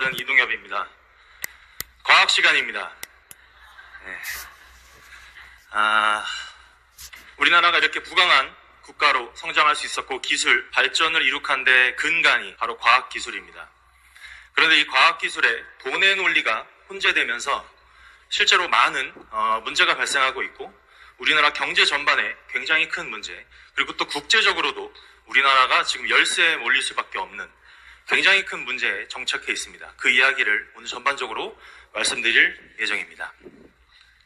여러분, 이동엽입니다. 과학 시간입니다. 네. 우리나라가 이렇게 부강한 국가로 성장할 수 있었고 기술 발전을 이룩한 데 근간이 바로 과학기술입니다. 그런데 이 과학기술에 돈의 논리가 혼재되면서 실제로 많은 문제가 발생하고 있고 우리나라 경제 전반에 굉장히 큰 문제, 그리고 또 국제적으로도 우리나라가 지금 열세에 몰릴 수밖에 없는 굉장히 큰 문제에 정착해 있습니다. 그 이야기를 오늘 전반적으로 말씀드릴 예정입니다.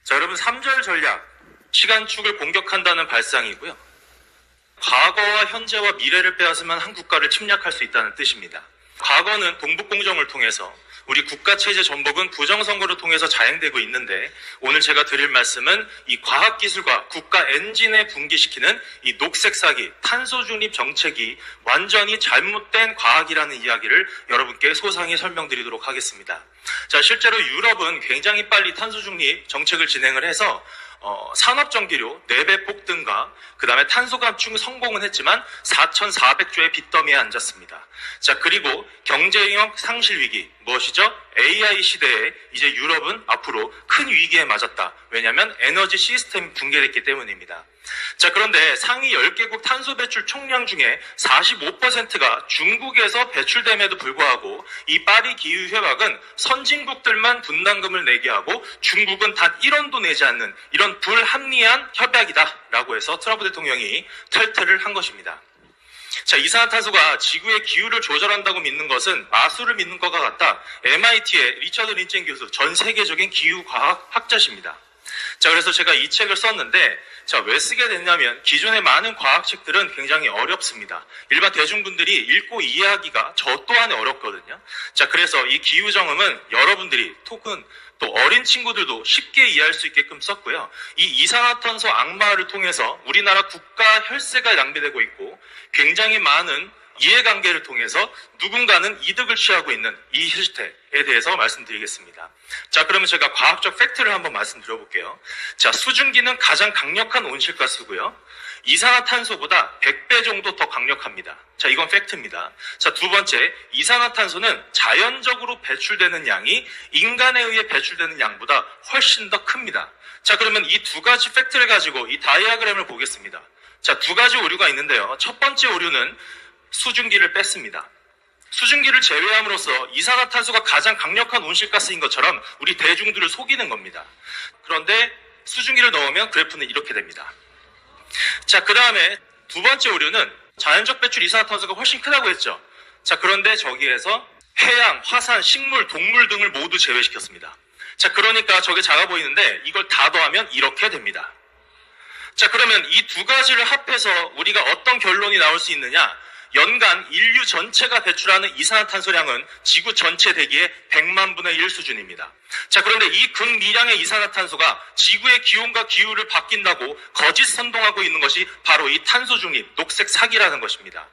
자, 여러분, 3절 전략, 시간축을 공격한다는 발상이고요. 과거와 현재와 미래를 빼앗으면 한 국가를 침략할 수 있다는 뜻입니다. 과거는 동북공정을 통해서, 우리 국가체제 전복은 부정선거를 통해서 자행되고 있는데, 오늘 제가 드릴 말씀은 이 과학기술과 국가 엔진에 분기시키는 이 녹색 사기, 탄소 중립 정책이 완전히 잘못된 과학이라는 이야기를 여러분께 소상히 설명드리도록 하겠습니다. 자, 실제로 유럽은 굉장히 빨리 탄소 중립 정책을 진행을 해서 산업전기료 4배 폭등과 그 다음에 탄소 감축 성공은 했지만 4,400조의 빚더미에 앉았습니다. 자, 그리고 경제력 상실 위기, 무엇이죠? AI 시대에 이제 유럽은 앞으로 큰 위기에 맞았다. 왜냐하면 에너지 시스템이 붕괴됐기 때문입니다. 자, 그런데 상위 10개국 탄소 배출 총량 중에 45%가 중국에서 배출됨에도 불구하고 이 파리 기후 협약은 선진국들만 분담금을 내게 하고 중국은 단 1원도 내지 않는 이런 불합리한 협약이다라고 해서 트럼프 대통령이 탈퇴를 한 것입니다. 자, 이산화탄소가 지구의 기후를 조절한다고 믿는 것은 마술을 믿는 것과 같다. MIT의 리처드 린첸 교수, 전 세계적인 기후과학 학자십니다. 자, 그래서 제가 이 책을 썼는데, 자, 왜 쓰게 됐냐면 기존의 많은 과학책들은 굉장히 어렵습니다. 일반 대중분들이 읽고 이해하기가 저 또한 어렵거든요. 자, 그래서 이 기후정음은 여러분들이 혹은 또 어린 친구들도 쉽게 이해할 수 있게끔 썼고요. 이 이산화탄소 악마를 통해서 우리나라 국가 혈세가 낭비되고 있고 굉장히 많은 이해관계를 통해서 누군가는 이득을 취하고 있는 이 실태에 대해서 말씀드리겠습니다. 자, 그러면 제가 과학적 팩트를 한번 말씀드려볼게요. 자, 수증기는 가장 강력한 온실가스고요. 이산화탄소보다 100배 정도 더 강력합니다. 자, 이건 팩트입니다. 자, 두 번째, 이산화탄소는 자연적으로 배출되는 양이 인간에 의해 배출되는 양보다 훨씬 더 큽니다. 자, 그러면 이 두 가지 팩트를 가지고 이 다이아그램을 보겠습니다. 자, 두 가지 오류가 있는데요. 첫 번째 오류는 수증기를 뺐습니다. 수증기를 제외함으로써 이산화탄소가 가장 강력한 온실가스인 것처럼 우리 대중들을 속이는 겁니다. 그런데 수증기를 넣으면 그래프는 이렇게 됩니다. 자, 그 다음에 두 번째 오류는 자연적 배출 이산화탄소가 훨씬 크다고 했죠. 자, 그런데 저기에서 해양, 화산, 식물, 동물 등을 모두 제외시켰습니다. 자, 그러니까 저게 작아 보이는데 이걸 다 더하면 이렇게 됩니다. 자, 그러면 이 두 가지를 합해서 우리가 어떤 결론이 나올 수 있느냐? 연간 인류 전체가 배출하는 이산화탄소량은 지구 전체 대기의 100만 분의 1 수준입니다. 자, 그런데 이 극미량의 이산화탄소가 지구의 기온과 기후를 바뀐다고 거짓 선동하고 있는 것이 바로 이 탄소 중립, 녹색 사기라는 것입니다.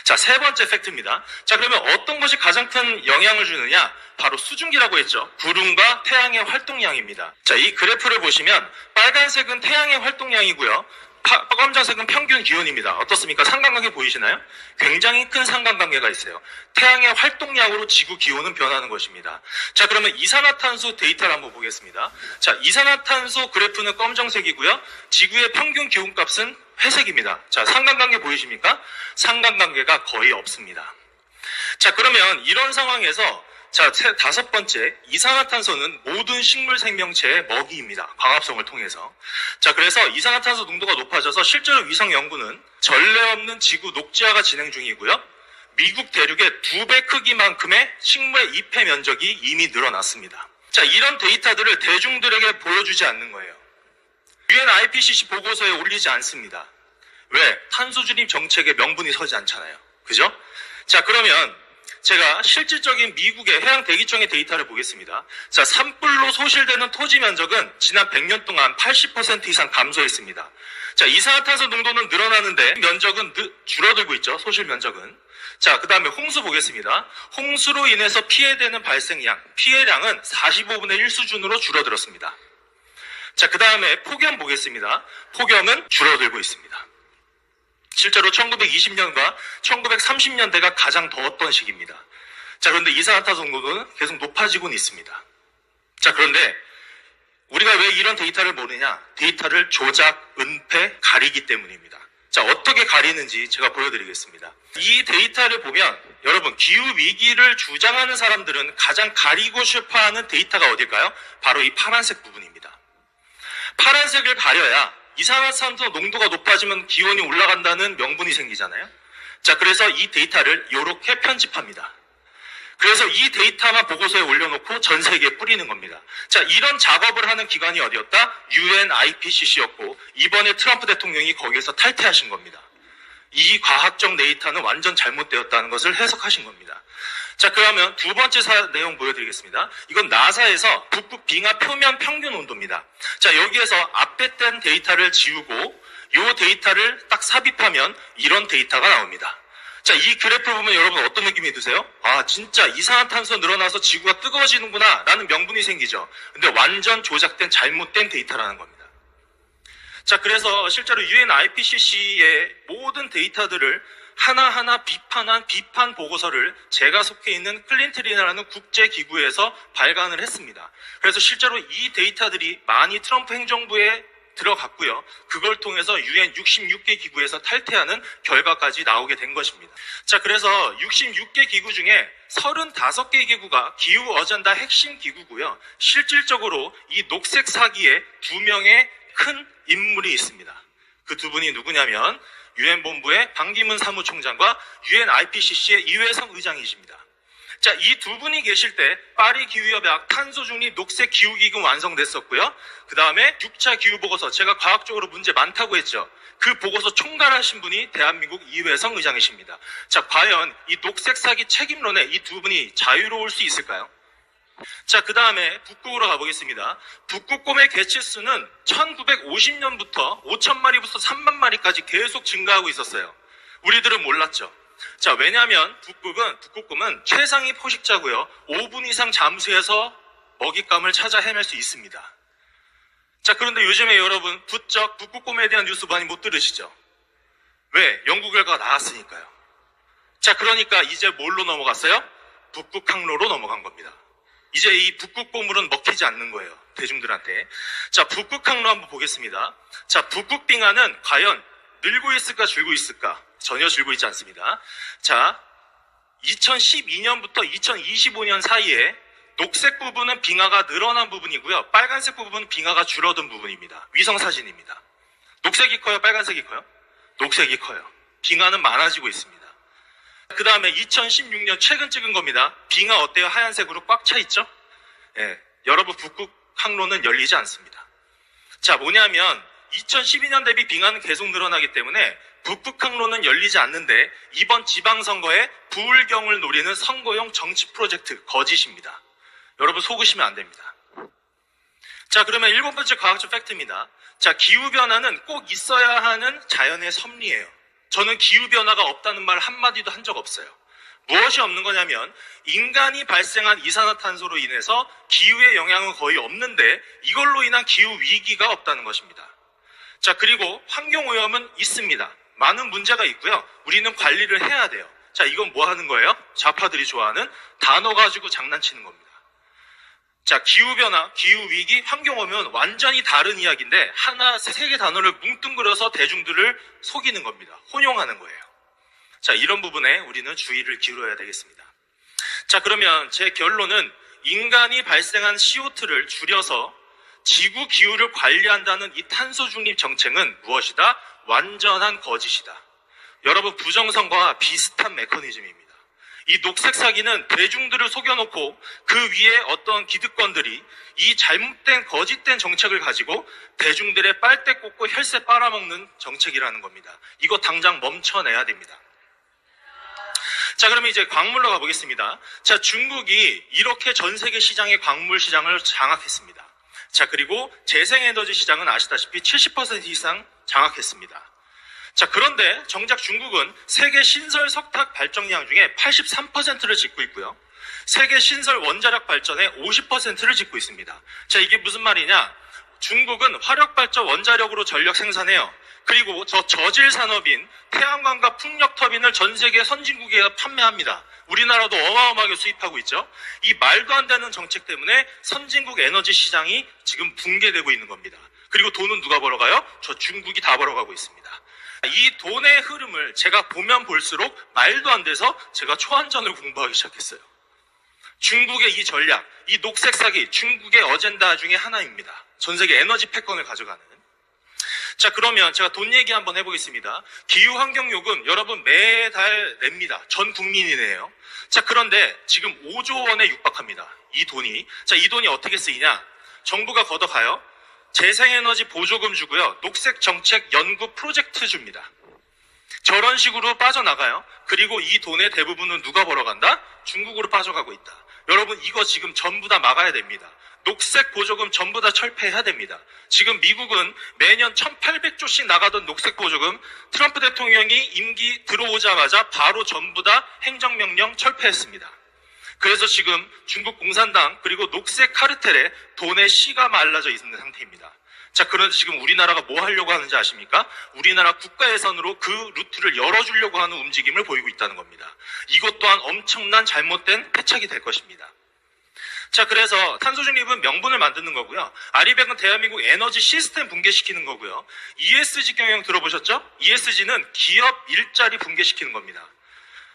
자, 세 번째 팩트입니다. 자, 그러면 어떤 것이 가장 큰 영향을 주느냐? 바로 수증기라고 했죠. 구름과 태양의 활동량입니다. 자, 이 그래프를 보시면 빨간색은 태양의 활동량이고요. 검정색은 평균 기온입니다. 어떻습니까? 상관관계 보이시나요? 굉장히 큰 상관관계가 있어요. 태양의 활동량으로 지구 기온은 변하는 것입니다. 자, 그러면 이산화탄소 데이터를 한번 보겠습니다. 자, 이산화탄소 그래프는 검정색이고요. 지구의 평균 기온값은 회색입니다. 자, 상관관계 보이십니까? 상관관계가 거의 없습니다. 자, 그러면 이런 상황에서 자, 다섯 번째, 이산화탄소는 모든 식물 생명체의 먹이입니다. 광합성을 통해서. 자, 그래서 이산화탄소 농도가 높아져서 실제로 위성 연구는 전례 없는 지구 녹지화가 진행 중이고요. 미국 대륙의 2배 크기만큼의 식물의 잎의 면적이 이미 늘어났습니다. 자, 이런 데이터들을 대중들에게 보여주지 않는 거예요. UN IPCC 보고서에 올리지 않습니다. 왜? 탄소 중립 정책에 명분이 서지 않잖아요. 그죠? 자, 그러면 제가 실질적인 미국의 해양 대기청의 데이터를 보겠습니다. 자, 산불로 소실되는 토지 면적은 지난 100년 동안 80% 이상 감소했습니다. 자, 이산화탄소 농도는 늘어나는데 면적은 줄어들고 있죠. 소실 면적은. 자, 그 다음에 홍수 보겠습니다. 홍수로 인해서 피해되는 발생량, 피해량은 45분의 1 수준으로 줄어들었습니다. 자, 그 다음에 폭염 보겠습니다. 폭염은 줄어들고 있습니다. 실제로 1920년과 1930년대가 가장 더웠던 시기입니다. 자, 그런데 이산화탄소 농도는 계속 높아지고는 있습니다. 자, 그런데 우리가 왜 이런 데이터를 모르냐? 데이터를 조작, 은폐, 가리기 때문입니다. 자, 어떻게 가리는지 제가 보여드리겠습니다. 이 데이터를 보면 여러분, 기후위기를 주장하는 사람들은 가장 가리고 싶어하는 데이터가 어딜까요? 바로 이 파란색 부분입니다. 파란색을 가려야 이산화탄소 농도가 높아지면 기온이 올라간다는 명분이 생기잖아요. 자, 그래서 이 데이터를 이렇게 편집합니다. 그래서 이 데이터만 보고서에 올려놓고 전 세계에 뿌리는 겁니다. 자, 이런 작업을 하는 기관이 어디였다? UNIPCC였고 이번에 트럼프 대통령이 거기에서 탈퇴하신 겁니다. 이 과학적 데이터는 완전 잘못되었다는 것을 해석하신 겁니다. 자, 그러면 두 번째 내용 보여드리겠습니다. 이건 나사에서 북극 빙하 표면 평균 온도입니다. 자, 여기에서 앞에 뗀 데이터를 지우고 이 데이터를 딱 삽입하면 이런 데이터가 나옵니다. 자, 이 그래프를 보면 여러분 어떤 느낌이 드세요? 아, 진짜 이산화탄소 늘어나서 지구가 뜨거워지는구나 라는 명분이 생기죠. 근데 완전 조작된 잘못된 데이터라는 겁니다. 자, 그래서 실제로 UNIPCC의 모든 데이터들을 하나하나 비판한 비판 보고서를 제가 속해 있는 클린트리나라는 국제기구에서 발간을 했습니다. 그래서 실제로 이 데이터들이 많이 트럼프 행정부에 들어갔고요. 그걸 통해서 UN 66개 기구에서 탈퇴하는 결과까지 나오게 된 것입니다. 자, 그래서 66개 기구 중에 35개 기구가 기후 어젠다 핵심 기구고요. 실질적으로 이 녹색 사기에 2명의 큰 인물이 있습니다. 그 두 분이 누구냐면 UN 본부의 반기문 사무총장과 UNIPCC의 이회성 의장이십니다. 자, 이 두 분이 계실 때 파리 기후협약 탄소 중립 녹색 기후기금 완성됐었고요. 그 다음에 6차 기후보고서, 제가 과학적으로 문제 많다고 했죠. 그 보고서 총괄하신 분이 대한민국 이회성 의장이십니다. 자, 과연 이 녹색 사기 책임론에 이 두 분이 자유로울 수 있을까요? 자, 그 다음에 북극으로 가보겠습니다. 북극곰의 개체수는 1950년부터 5,000마리부터 3만 마리까지 계속 증가하고 있었어요. 우리들은 몰랐죠. 자, 왜냐하면 북극곰은 최상위 포식자고요. 5분 이상 잠수해서 먹잇감을 찾아 헤맬 수 있습니다. 자, 그런데 요즘에 여러분 부쩍 북극곰에 대한 뉴스 많이 못 들으시죠? 왜? 연구 결과가 나왔으니까요. 자, 그러니까 이제 뭘로 넘어갔어요? 북극항로로 넘어간 겁니다. 이제 이 북극곰물은 먹히지 않는 거예요, 대중들한테. 자, 북극항로 한번 보겠습니다. 자, 북극빙하는 과연 늘고 있을까 줄고 있을까? 전혀 줄고 있지 않습니다. 자, 2012년부터 2025년 사이에 녹색 부분은 빙하가 늘어난 부분이고요. 빨간색 부분은 빙하가 줄어든 부분입니다. 위성 사진입니다. 녹색이 커요? 빨간색이 커요? 녹색이 커요. 빙하는 많아지고 있습니다. 그 다음에 2016년 최근 찍은 겁니다. 빙하 어때요? 하얀색으로 꽉 차 있죠? 예, 여러분 북극 항로는 열리지 않습니다. 자, 뭐냐면 2012년 대비 빙하는 계속 늘어나기 때문에 북극 항로는 열리지 않는데 이번 지방선거에 부울경을 노리는 선거용 정치 프로젝트 거짓입니다. 여러분 속으시면 안 됩니다. 자, 그러면 일곱 번째 과학적 팩트입니다. 자, 기후변화는 꼭 있어야 하는 자연의 섭리예요. 저는 기후변화가 없다는 말 한마디도 한 적 없어요. 무엇이 없는 거냐면 인간이 발생한 이산화탄소로 인해서 기후에 영향은 거의 없는데 이걸로 인한 기후위기가 없다는 것입니다. 자, 그리고 환경오염은 있습니다. 많은 문제가 있고요. 우리는 관리를 해야 돼요. 자, 이건 뭐 하는 거예요? 좌파들이 좋아하는 단어 가지고 장난치는 겁니다. 자, 기후변화, 기후위기, 환경오염은 완전히 다른 이야기인데 하나, 세 개 단어를 뭉뚱그려서 대중들을 속이는 겁니다. 혼용하는 거예요. 자, 이런 부분에 우리는 주의를 기울여야 되겠습니다. 자, 그러면 제 결론은 인간이 발생한 CO2를 줄여서 지구 기후를 관리한다는 이 탄소 중립 정책은 무엇이다? 완전한 거짓이다. 여러분, 부정선거와 비슷한 메커니즘입니다. 이 녹색 사기는 대중들을 속여놓고 그 위에 어떤 기득권들이 이 잘못된 거짓된 정책을 가지고 대중들의 빨대 꽂고 혈세 빨아먹는 정책이라는 겁니다. 이거 당장 멈춰내야 됩니다. 자, 그러면 이제 광물로 가보겠습니다. 자, 중국이 이렇게 전 세계 시장의 광물 시장을 장악했습니다. 자, 그리고 재생에너지 시장은 아시다시피 70% 이상 장악했습니다. 자, 그런데 정작 중국은 세계 신설 석탄 발전량 중에 83%를 짓고 있고요. 세계 신설 원자력 발전의 50%를 짓고 있습니다. 자, 이게 무슨 말이냐? 중국은 화력발전 원자력으로 전력 생산해요. 그리고 저질 산업인 태양광과 풍력 터빈을 전 세계 선진국에 판매합니다. 우리나라도 어마어마하게 수입하고 있죠. 이 말도 안 되는 정책 때문에 선진국 에너지 시장이 지금 붕괴되고 있는 겁니다. 그리고 돈은 누가 벌어가요? 저 중국이 다 벌어가고 있습니다. 이 돈의 흐름을 제가 보면 볼수록 말도 안 돼서 제가 초안전을 공부하기 시작했어요. 중국의 이 전략, 이 녹색 사기, 중국의 어젠다 중에 하나입니다. 전 세계 에너지 패권을 가져가는. 자, 그러면 제가 돈 얘기 한번 해보겠습니다. 기후환경요금 여러분 매달 냅니다. 전 국민이 내요. 자, 그런데 지금 5조 원에 육박합니다. 이 돈이. 자, 이 돈이 어떻게 쓰이냐? 정부가 걷어가요. 재생에너지 보조금 주고요. 녹색 정책 연구 프로젝트 줍니다. 저런 식으로 빠져나가요. 그리고 이 돈의 대부분은 누가 벌어간다? 중국으로 빠져가고 있다. 여러분 이거 지금 전부 다 막아야 됩니다. 녹색 보조금 전부 다 철폐해야 됩니다. 지금 미국은 매년 1800조씩 나가던 녹색 보조금 트럼프 대통령이 임기 들어오자마자 바로 전부 다 행정명령 철폐했습니다. 그래서 지금 중국 공산당 그리고 녹색 카르텔에 돈의 씨가 말라져 있는 상태입니다. 자, 그런데 지금 우리나라가 뭐 하려고 하는지 아십니까? 우리나라 국가 예산으로 그 루트를 열어주려고 하는 움직임을 보이고 있다는 겁니다. 이것 또한 엄청난 잘못된 패착이 될 것입니다. 자, 그래서 탄소 중립은 명분을 만드는 거고요. 아리백은 대한민국 에너지 시스템 붕괴시키는 거고요. ESG 경영 들어보셨죠? ESG는 기업 일자리 붕괴시키는 겁니다.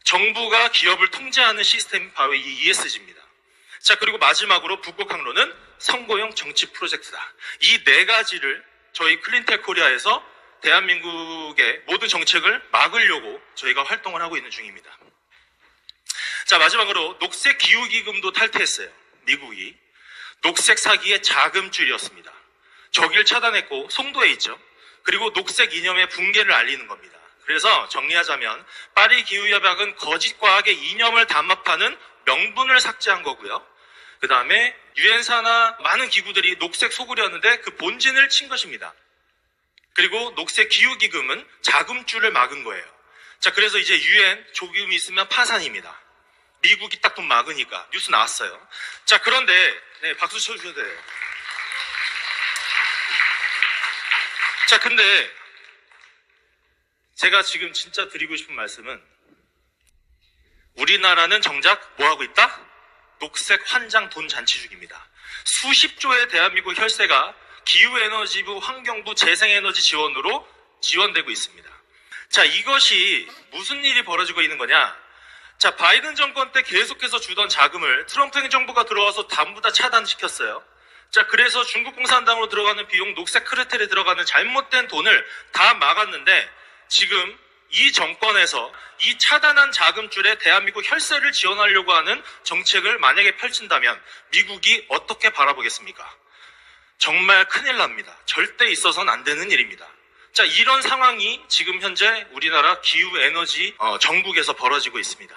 정부가 기업을 통제하는 시스템이 바로 이 ESG입니다. 자, 그리고 마지막으로 북극항로는 선거용 정치 프로젝트다. 이 네 가지를 저희 클린텍 코리아에서 대한민국의 모든 정책을 막으려고 저희가 활동을 하고 있는 중입니다. 자, 마지막으로 녹색 기후기금도 탈퇴했어요. 미국이. 녹색 사기의 자금줄이었습니다. 저길 차단했고 송도에 있죠. 그리고 녹색 이념의 붕괴를 알리는 겁니다. 그래서 정리하자면 파리 기후협약은 거짓 과학의 이념을 담합하는 명분을 삭제한 거고요. 그 다음에 유엔사나 많은 기구들이 녹색 소굴이었는데 그 본진을 친 것입니다. 그리고 녹색 기후기금은 자금줄을 막은 거예요. 자, 그래서 이제 유엔 조금 있으면 파산입니다. 미국이 딱 돈 막으니까 뉴스 나왔어요. 자, 그런데 네, 박수 쳐주셔야 돼요. 자, 근데 제가 지금 진짜 드리고 싶은 말씀은 우리나라는 정작 뭐 하고 있다? 녹색 환장 돈 잔치 중입니다. 수십 조의 대한민국 혈세가 기후에너지부, 환경부, 재생에너지 지원으로 지원되고 있습니다. 자, 이것이 무슨 일이 벌어지고 있는 거냐? 자, 바이든 정권 때 계속해서 주던 자금을 트럼프 행정부가 들어와서 전부 다 차단시켰어요. 자, 그래서 중국 공산당으로 들어가는 비용, 녹색 크레텔에 들어가는 잘못된 돈을 다 막았는데 지금 이 정권에서 이 차단한 자금줄에 대한민국 혈세를 지원하려고 하는 정책을 만약에 펼친다면 미국이 어떻게 바라보겠습니까? 정말 큰일 납니다. 절대 있어서는 안 되는 일입니다. 자, 이런 상황이 지금 현재 우리나라 기후에너지 전국에서 벌어지고 있습니다.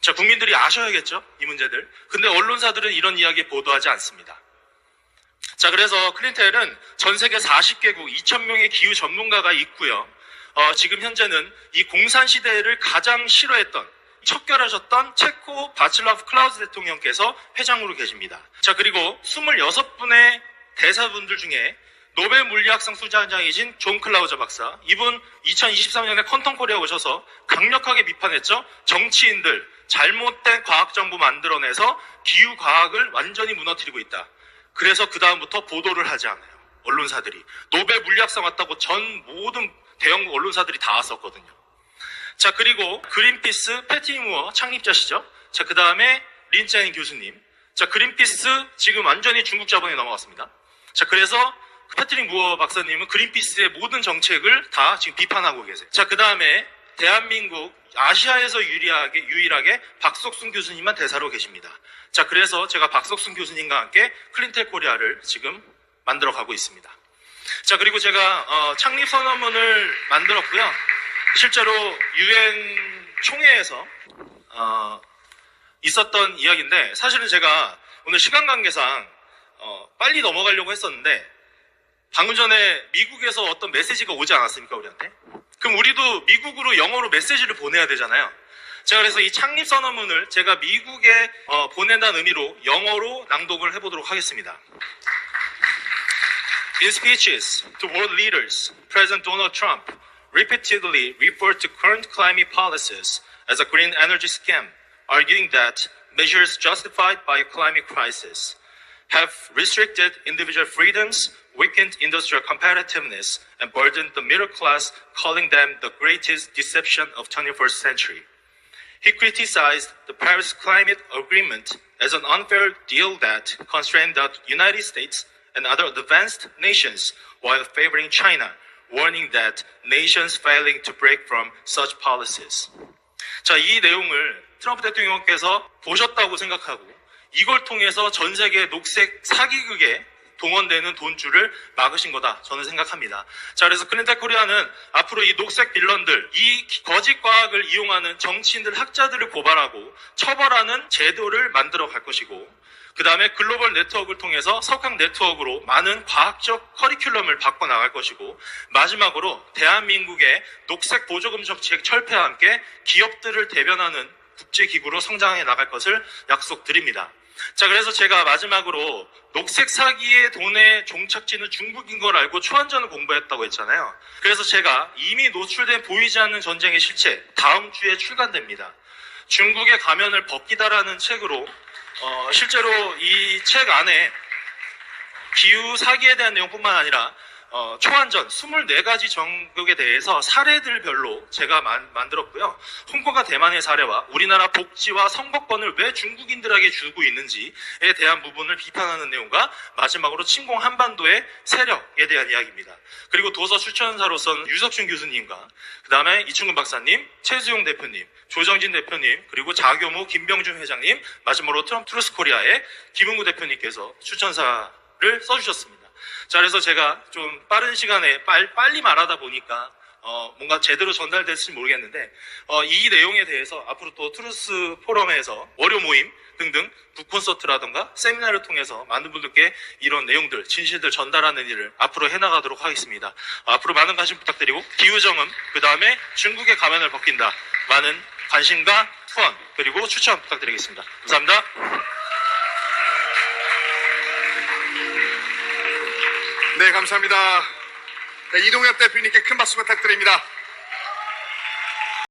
자, 국민들이 아셔야겠죠? 이 문제들. 근데 언론사들은 이런 이야기 보도하지 않습니다. 자, 그래서 클린텔은 전 세계 40개국 2,000명의 기후 전문가가 있고요. 지금 현재는 이 공산 시대를 가장 싫어했던, 척결하셨던 체코 바칠라프 클라우스 대통령께서 회장으로 계십니다. 자, 그리고 26분의 대사분들 중에 노벨 물리학상 수장이신 존 클라우저 박사, 이분 2023년에 퀀텀 코리아 오셔서 강력하게 비판했죠. 정치인들 잘못된 과학 정보 만들어내서 기후 과학을 완전히 무너뜨리고 있다. 그래서 그 다음부터 보도를 하지 않아요. 언론사들이. 노벨 물리학상 왔다고 전 모든 대형 언론사들이 다 왔었거든요. 자, 그리고 그린피스 패트릭 무어 창립자시죠. 자, 그 다음에 린짜인 교수님. 자, 그린피스 지금 완전히 중국 자본에 넘어갔습니다. 자, 그래서 패트릭 무어 박사님은 그린피스의 모든 정책을 다 지금 비판하고 계세요. 자, 그 다음에 대한민국 아시아에서 유일하게 박석순 교수님만 대사로 계십니다. 자, 그래서 제가 박석순 교수님과 함께 클린텍 코리아를 지금 만들어 가고 있습니다. 자, 그리고 제가 창립 선언문을 만들었고요. 실제로 유엔 총회에서 있었던 이야기인데, 사실은 제가 오늘 시간 관계상 빨리 넘어가려고 했었는데 방금 전에 미국에서 어떤 메시지가 오지 않았습니까, 우리한테? 그럼 우리도 미국으로 영어로 메시지를 보내야 되잖아요. 제가 그래서 이 창립 선언문을 제가 미국에 보낸다는 의미로 영어로 낭독을 해보도록 하겠습니다. In speeches to world leaders, President Donald Trump repeatedly referred to current climate policies as a green energy scam, arguing that measures justified by a climate crisis have restricted individual freedoms, weakened industrial competitiveness, and burdened the middle class, calling them the greatest deception of 21st century. He criticized the Paris Climate Agreement as an unfair deal that constrained the United States and other advanced nations while favoring China, warning that nations failing to break from such policies. 자, 이 내용을 트럼프 대통령께서 보셨다고 생각하고 이걸 통해서 전 세계 녹색 사기극에 동원되는 돈줄을 막으신 거다 저는 생각합니다. 자, 그래서 클린텍 코리아는 앞으로 이 녹색 빌런들, 이 거짓 과학을 이용하는 정치인들, 학자들을 고발하고 처벌하는 제도를 만들어 갈 것이고, 그 다음에 글로벌 네트워크를 통해서 석학 네트워크로 많은 과학적 커리큘럼을 바꿔나갈 것이고, 마지막으로 대한민국의 녹색 보조금 정책 철폐와 함께 기업들을 대변하는 국제기구로 성장해 나갈 것을 약속드립니다. 자, 그래서 제가 마지막으로 녹색 사기의 돈의 종착지는 중국인 걸 알고 초안전을 공부했다고 했잖아요. 그래서 제가 이미 노출된 보이지 않는 전쟁의 실체, 다음 주에 출간됩니다. 중국의 가면을 벗기다라는 책으로 실제로 이 책 안에 기후 사기에 대한 내용뿐만 아니라 초안전 24가지 전국에 대해서 사례들별로 제가 만들었고요. 홍콩과 대만의 사례와 우리나라 복지와 선거권을 왜 중국인들에게 주고 있는지에 대한 부분을 비판하는 내용과 마지막으로 침공 한반도의 세력에 대한 이야기입니다. 그리고 도서 추천사로서는 유석준 교수님과 그 다음에 이충근 박사님, 최수용 대표님, 조정진 대표님, 그리고 자교무 김병준 회장님, 마지막으로 트루스 코리아의 김은구 대표님께서 추천사를 써주셨습니다. 자, 그래서 제가 좀 빠른 시간에 빨리 말하다 보니까 뭔가 제대로 전달됐을지 모르겠는데 이 내용에 대해서 앞으로 또 트루스 포럼에서 월요 모임 등등 북콘서트라던가 세미나를 통해서 많은 분들께 이런 내용들, 진실들 전달하는 일을 앞으로 해나가도록 하겠습니다. 앞으로 많은 관심 부탁드리고 기후정음, 그 다음에 중국의 가면을 벗긴다, 많은 관심과 후원 그리고 추천 부탁드리겠습니다. 감사합니다. 네, 감사합니다. 네, 이동엽 대표님께 큰 박수 부탁드립니다.